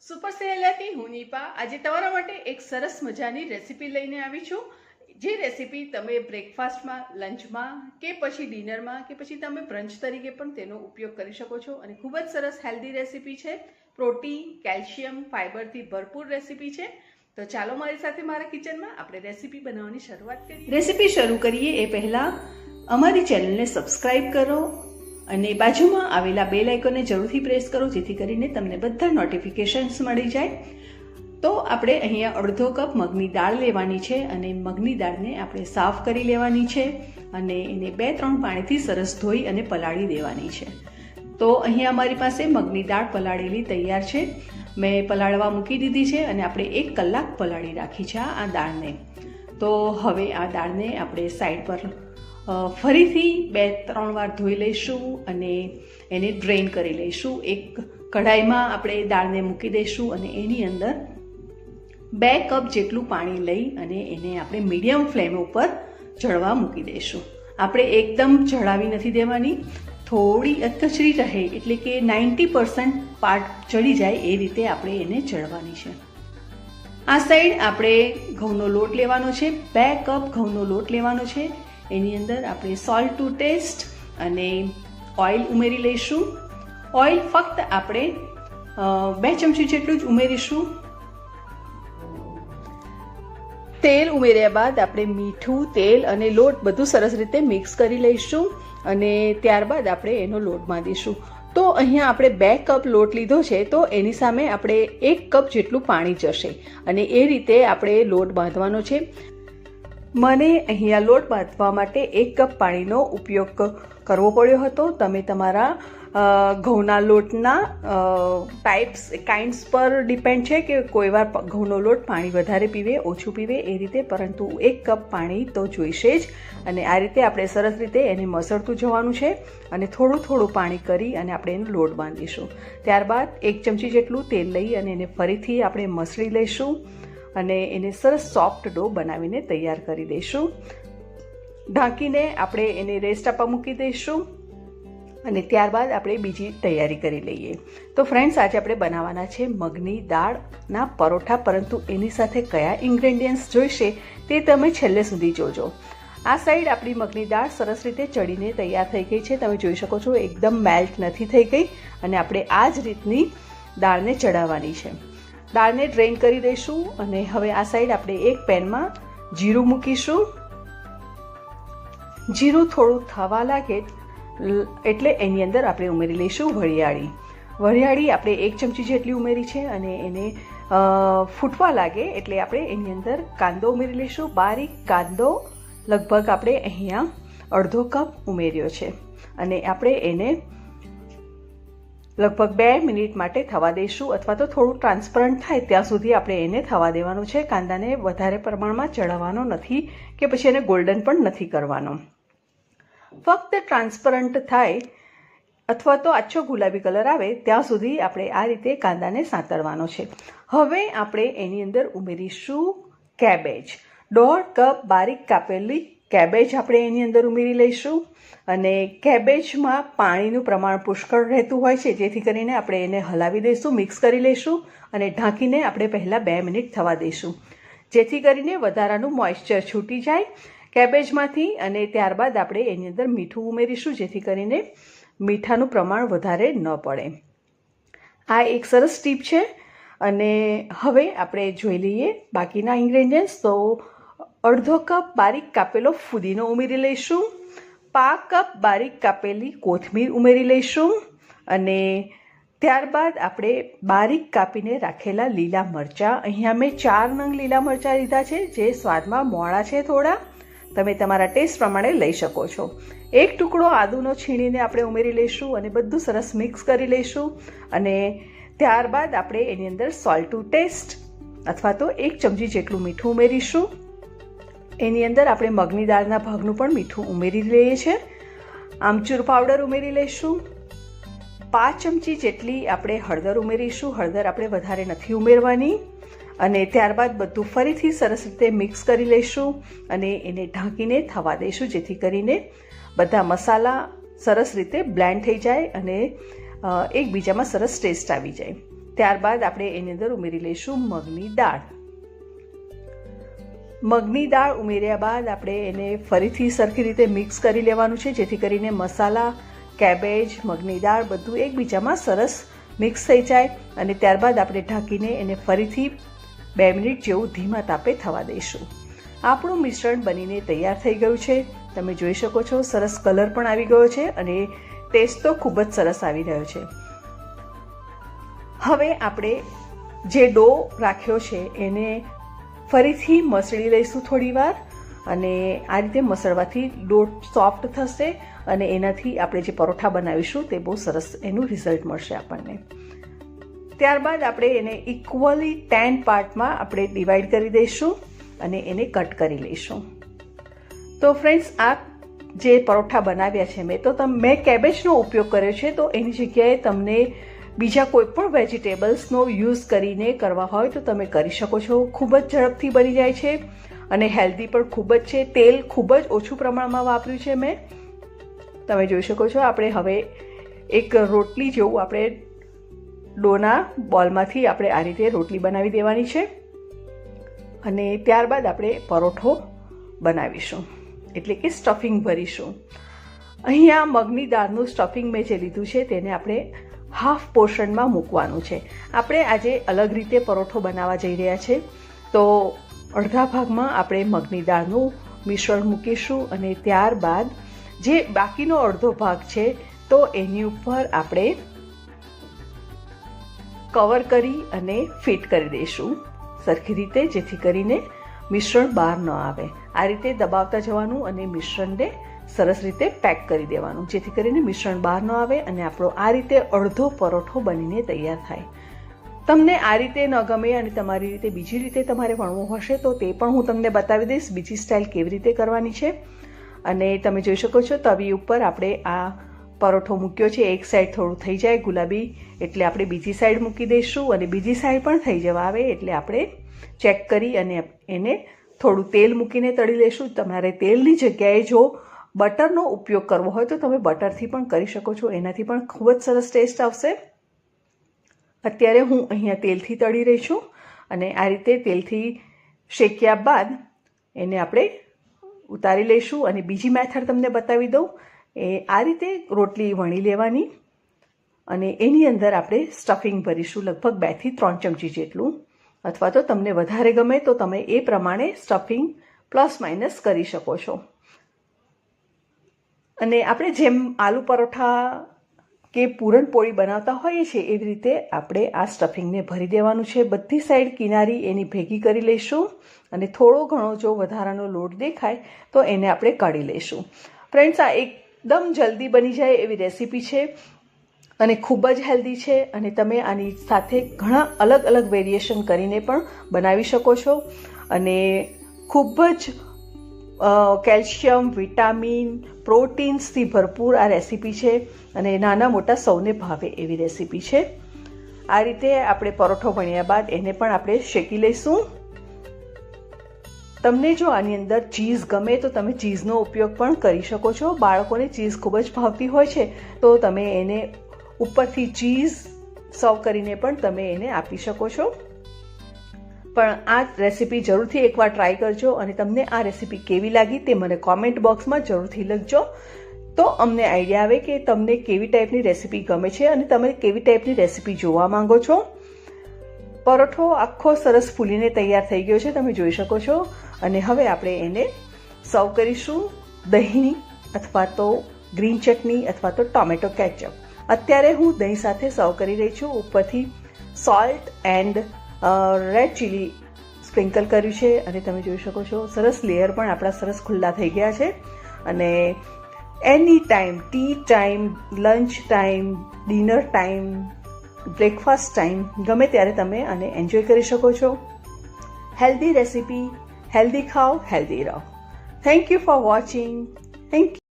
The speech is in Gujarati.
સુપર સેલાથી હું નીપા આજે તમારા માટે એક સરસ મજાની રેસીપી લઈને આવી છું। જે રેસીપી તમે બ્રેકફાસ્ટમાં, લંચમાં કે પછી ડિનરમાં કે પછી તમે બ્રંચ તરીકે પણ તેનો ઉપયોગ કરી શકો છો અને ખૂબ જ સરસ હેલ્ધી રેસીપી છે। પ્રોટીન, કેલ્શિયમ, ફાઇબરથી ભરપૂર રેસીપી છે। તો ચાલો મારી સાથે મારા કિચનમાં આપણે રેસીપી બનાવવાની શરૂઆત કરીએ। રેસીપી શરૂ કરીએ એ પહેલાં અમારી ચેનલને સબસ્ક્રાઈબ કરો અને બાજુમાં આવેલા બેલ આઇકોનને જરૂરથી પ્રેસ કરો જેથી કરીને તમને બધા નોટિફિકેશન્સ મળી જાય। તો આપણે અહીંયા અડધો કપ મગની દાળ લેવાની છે અને મગની દાળને આપણે સાફ કરી લેવાની છે અને એને 2-3 પાણીથી સરસ ધોઈ અને પલાળી દેવાની છે। તો અહીંયા અમારી પાસે મગની દાળ પલાળેલી તૈયાર છે। મેં પલાળવા મૂકી દીધી છે અને આપણે 1 કલાક પલાળી રાખી છે આ દાળને। તો હવે આ દાળને આપણે સાઈડ પર ફરીથી 2-3 વાર ધોઈ લઈશું અને એને ડ્રેઇન કરી લઈશું। એક કઢાઈમાં આપણે દાળને મૂકી દઈશું અને એની અંદર 2 કપ જેટલું પાણી લઈ અને એને આપણે મીડિયમ ફ્લેમ ઉપર ચડવા મૂકી દઈશું। આપણે એકદમ ચડાવી નથી દેવાની, થોડી અધકચરી રહે એટલે કે 90% પાર્ટ ચડી જાય એ રીતે આપણે એને ચડવાની છે। આ સાઈડ આપણે ઘઉંનો લોટ લેવાનો છે, 2 કપ ઘઉંનો લોટ લેવાનો છે। એની અંદર આપણે સોલ્ટ ટુ ટેસ્ટ અને ઓઇલ ઉમેરી લઈશું। ઓઇલ ફક્ત આપણે 2 ચમચી જેટલું જ ઉમેરીશું। તેલ ઉમેર્યા બાદ આપણે મીઠું, તેલ અને લોટ બધું સરસ રીતે મિક્સ કરી લઈશું અને ત્યારબાદ આપણે એનો લોટ બાંધીશું। તો અહીંયા આપણે 2 કપ લોટ લીધો છે તો એની સામે આપણે 1 કપ જેટલું પાણી જશે અને એ રીતે આપણે લોટ બાંધવાનો છે। મને અહીંયા લોટ બાંધવા માટે 1 કપ પાણીનો ઉપયોગ કરવો પડ્યો હતો। તમે તમારા ઘઉંના લોટના કાઇન્ડ્સ પર ડિપેન્ડ છે કે કોઈ વાર ઘઉંનો લોટ પાણી વધારે પીવે, ઓછું પીવે એ રીતે, પરંતુ 1 કપ પાણી તો જોઈશે જ। અને આ રીતે આપણે સરસ રીતે એને મસળતું જવાનું છે અને થોડું થોડું પાણી કરી અને આપણે એનો લોટ બાંધીશું। ત્યારબાદ 1 ચમચી જેટલું તેલ લઈ અને એને ફરીથી આપણે મસળી લઈશું અને એને સરસ સોફ્ટ ડો બનાવીને તૈયાર કરી દઈશું। ઢાંકીને આપણે એને રેસ્ટ આપવા મૂકી દઈશું અને ત્યારબાદ આપણે બીજી તૈયારી કરી લઈએ। તો ફ્રેન્ડ્સ, આજે આપણે બનાવવાના છે મગની દાળના પરોઠા, પરંતુ એની સાથે કયા ઇન્ગ્રેડિયન્ટ્સ જોઈશે તે તમે છેલ્લે સુધી જોજો। આ સાઈડ આપણી મગની દાળ સરસ રીતે ચડીને તૈયાર થઈ ગઈ છે, તમે જોઈ શકો છો એકદમ મેલ્ટ નથી થઈ ગઈ અને આપણે આ જ રીતની દાળને ચડાવવાની છે। દાળને ડ્રેઇન કરી દઈશું અને હવે આ સાઈડ આપણે એક પેનમાં જીરું મૂકીશું। જીરું થોડું થવા લાગે એટલે એની અંદર આપણે ઉમેરી લઈશું વરિયાળી। વરિયાળી આપણે 1 ચમચી જેટલી ઉમેરી છે અને એને ફૂટવા લાગે એટલે આપણે એની અંદર કાંદો ઉમેરી લઈશું। બારીક કાંદો લગભગ આપણે અહીંયા અડધો કપ ઉમેર્યો છે અને આપણે એને લગભગ 2 મિનિટ માટે થવા દઈશું અથવા તો થોડું ટ્રાન્સપરન્ટ થાય ત્યાં સુધી આપણે એને થવા દેવાનું છે। કાંદાને વધારે પ્રમાણમાં ચડાવવાનો નથી કે પછી એને ગોલ્ડન પણ નથી કરવાનો, ફક્ત ટ્રાન્સપરન્ટ થાય અથવા તો આછો ગુલાબી કલર આવે ત્યાં સુધી આપણે આ રીતે કાંદાને સાંતળવાનો છે। હવે આપણે એની અંદર ઉમેરીશું કેબેજ। 1.5 કપ બારીક કાપેલી કેબેજ આપણે એની અંદર ઉમેરી લઈશું અને કેબેજમાં પાણીનું પ્રમાણ પુષ્કળ રહેતું હોય છે, જેથી કરીને આપણે એને હલાવી દઈશું, મિક્સ કરી લઈશું અને ઢાંકીને આપણે પહેલાં 2 મિનિટ થવા દઈશું, જેથી કરીને વધારાનું મોઇશ્ચર છૂટી જાય કેબેજમાંથી। અને ત્યારબાદ આપણે એની અંદર મીઠું ઉમેરીશું જેથી કરીને મીઠાનું પ્રમાણ વધારે ન પડે। આ એક સરસ ટીપ છે। અને હવે આપણે જોઈ લઈએ બાકીના ઇન્ગ્રેડિયન્ટ્સ। તો અડધો કપ બારીક કાપેલો ફુદીનો ઉમેરી લઈશું, 1/2 કપ બારીક કાપેલી કોથમીર ઉમેરી લઈશું અને ત્યારબાદ આપણે બારીક કાપીને રાખેલા લીલા મરચાં, અહીંયા મેં 4 નંગ લીલા મરચાં લીધા છે જે સ્વાદમાં મોળા છે થોડા, તમે તમારા ટેસ્ટ પ્રમાણે લઈ શકો છો। 1 ટુકડો આદુનો છીણીને આપણે ઉમેરી લઈશું અને બધું સરસ મિક્સ કરી લઈશું અને ત્યારબાદ આપણે એની અંદર સોલ્ટ ટુ ટેસ્ટ અથવા તો 1 ચમચી જેટલું મીઠું ઉમેરીશું। એની અંદર આપણે મગની દાળના ભાગનું પણ મીઠું ઉમેરી લઈએ છીએ। આમચૂર પાવડર ઉમેરી લઈશું। 5 ચમચી જેટલી આપણે હળદર ઉમેરીશું, હળદર આપણે વધારે નથી ઉમેરવાની અને ત્યારબાદ બધું ફરીથી સરસ રીતે મિક્સ કરી લઈશું અને એને ઢાંકીને થવા દઈશું જેથી કરીને બધા મસાલા સરસ રીતે બ્લેન્ડ થઈ જાય અને એકબીજામાં સરસ ટેસ્ટ આવી જાય। ત્યારબાદ આપણે એની અંદર ઉમેરી લઈશું મગની દાળ. મગની દાળ ઉમેર્યા બાદ આપણે એને ફરીથી સરખી રીતે મિક્સ કરી લેવાનું છે, જેથી કરીને મસાલા, કેબેજ, મગની દાળ બધું એકબીજામાં સરસ મિક્સ થઈ જાય. અને ત્યારબાદ આપણે ઢાંકીને એને ફરીથી 2 મિનિટ જેવું ધીમા તાપે થવા દઈશું. આપણું મિશ્રણ બનીને તૈયાર થઈ ગયું છે. તમે જોઈ શકો છો સરસ કલર પણ આવી ગયો છે અને ટેસ્ટ તો ખૂબ જ સરસ આવી રહ્યો છે. હવે આપણે જે ડો રાખ્યો છે એને ફરીથી મસળી લઈશું થોડી વાર, અને આ રીતે મસળવાથી ડો સોફ્ટ થશે અને એનાથી આપણે જે પરોઠા બનાવીશું તે બહુ સરસ એનું રિઝલ્ટ મળશે આપણને. ત્યારબાદ આપણે એને ઇક્વલી 10 પાર્ટમાં આપણે ડિવાઈડ કરી દઈશું અને એને કટ કરી લઈશું. તો ફ્રેન્ડ્સ, આ જે પરોઠા બનાવ્યા છે મેં કેબેજનો ઉપયોગ કર્યો છે, તો એની જગ્યાએ તમને બીજા કોઈ પણ વેજીટેબલ્સનો યુઝ કરીને કરવા હોય તો તમે કરી શકો છો. ખૂબ જ ઝડપથી બની જાય છે અને હેલ્ધી પણ ખૂબ જ છે. તેલ ખૂબ જ ઓછું પ્રમાણમાં વાપર્યું છે મેં. તમે જોઈ શકો છો આપણે હવે એક રોટલી જેવું આપણે ડોના બોલમાંથી આપણે આ રીતે રોટલી બનાવી દેવાની છે અને ત્યારબાદ આપણે પરોઠો બનાવીશું, એટલે કે સ્ટફિંગ ભરીશું. અહીંયા મગની દાળનું સ્ટફિંગ મેં જે લીધું છે તેને આપણે હાફ પોર્શનમાં મૂકવાનું છે. આપણે આજે અલગ રીતે પરોઠો બનાવવા જઈ રહ્યા છે, તો અડધા ભાગમાં આપણે મગની દાળનું મિશ્રણ મૂકીશું અને ત્યારબાદ જે બાકીનો અડધો ભાગ છે તો એની ઉપર આપણે કવર કરી અને ફિટ કરી દઈશું સરખી રીતે, જેથી કરીને મિશ્રણ બહાર ન આવે. આ રીતે દબાવતા જવાનું અને મિશ્રણને સરસ રીતે પેક કરી દેવાનું, જેથી કરીને મિશ્રણ બહાર ન આવે અને આપણો આ રીતે અડધો પરોઠો બનીને તૈયાર થાય. તમને આ રીતે ન ગમે અને તમારી રીતે બીજી રીતે તમારે વણવું હશે તો તે પણ હું તમને બતાવી દઈશ બીજી સ્ટાઇલ કેવી રીતે કરવાની છે. અને તમે જોઈ શકો છો તવી ઉપર આપણે આ પરોઠો મૂક્યો છે. એક સાઈડ થોડું થઈ જાય ગુલાબી એટલે આપણે બીજી સાઈડ મૂકી દઈશું અને બીજી સાઈડ પણ થઈ જવા આવે એટલે આપણે ચેક કરી અને એને થોડું તેલ મૂકીને તળી લઈશું. તમારે તેલની જગ્યાએ જો બટરનો ઉપયોગ કરવો હોય તો તમે બટરથી પણ કરી શકો છો, એનાથી પણ ખૂબ જ સરસ ટેસ્ટ આવશે. અત્યારે હું અહીંયા તેલથી તળી રહી છું અને આ રીતે તેલથી શેક્યા બાદ એને આપણે ઉતારી લઈશું. અને બીજી મેથડ તમને બતાવી દઉં, આ રીતે રોટલી વણી લેવાની અને એની અંદર આપણે સ્ટફિંગ ભરીશું લગભગ 2 થી 3 ચમચી જેટલું, અથવા તો તમને વધારે ગમે તો તમે એ પ્રમાણે સ્ટફિંગ પ્લસ માઇનસ કરી શકો છો. અને આપણે જેમ આલુ પરોઠા કે પૂરણપોળી બનાવતા હોઈએ છીએ એવી રીતે આપણે આ સ્ટફિંગને ભરી દેવાનું છે. બધી સાઈડ કિનારી એની ભેગી કરી લઈશું અને થોડો ઘણો જો વધારાનો લોટ દેખાય તો એને આપણે કાઢી લઈશું. ફ્રેન્ડ્સ, આ એકદમ જલ્દી બની જાય એવી રેસીપી છે અને ખૂબ જ હેલ્ધી છે અને તમે આની સાથે ઘણા અલગ અલગ વેરિએશન કરીને પણ બનાવી શકો છો. અને ખૂબ જ કેલ્શિયમ, વિટામિન, પ્રોટીન્સથી ભરપૂર આ રેસીપી છે અને નાના મોટા સૌને ભાવે એવી રેસીપી છે. આ રીતે આપણે પરોઠો વણ્યા બાદ એને પણ આપણે શેકી લઈશું. તમને જો આની અંદર ચીઝ ગમે તો તમે ચીઝનો ઉપયોગ પણ કરી શકો છો. બાળકોને ચીઝ ખૂબ જ ભાવતી હોય છે તો તમે એને ઉપરથી ચીઝ સર્વ કરીને પણ તમે એને આપી શકો છો. પણ આ રેસીપી જરૂરથી એકવાર ટ્રાય કરજો અને તમને આ રેસીપી કેવી લાગી તે મને કોમેન્ટ બોક્સમાં જરૂરથી લખજો, તો અમને આઈડિયા આવે કે તમને કેવી ટાઈપની રેસીપી ગમે છે અને તમે કેવી ટાઈપની રેસીપી જોવા માંગો છો. પરોઠો આખો સરસ ફૂલીને તૈયાર થઈ ગયો છે, તમે જોઈ શકો છો. અને હવે આપણે એને સર્વ કરીશું દહીં અથવા તો ગ્રીન ચટણી અથવા તો ટોમેટો કેચઅપ. અત્યારે હું દહીં સાથે સર્વ કરી રહી છું. ઉપરથી salt and red chilli sprinkle કર્યું છે અને તમે જોઈ શકો છો સરસ લેયર પણ આપણા સરસ ખુલ્લા થઈ ગયા છે. અને any time, tea time, lunch time, dinner time, breakfast time, ગમે ત્યારે તમે આને એન્જોય કરી શકો છો. હેલ્ધી રેસીપી, હેલ્ધી ખાઓ, હેલ્ધી રહો. Thank you for watching. Thank you.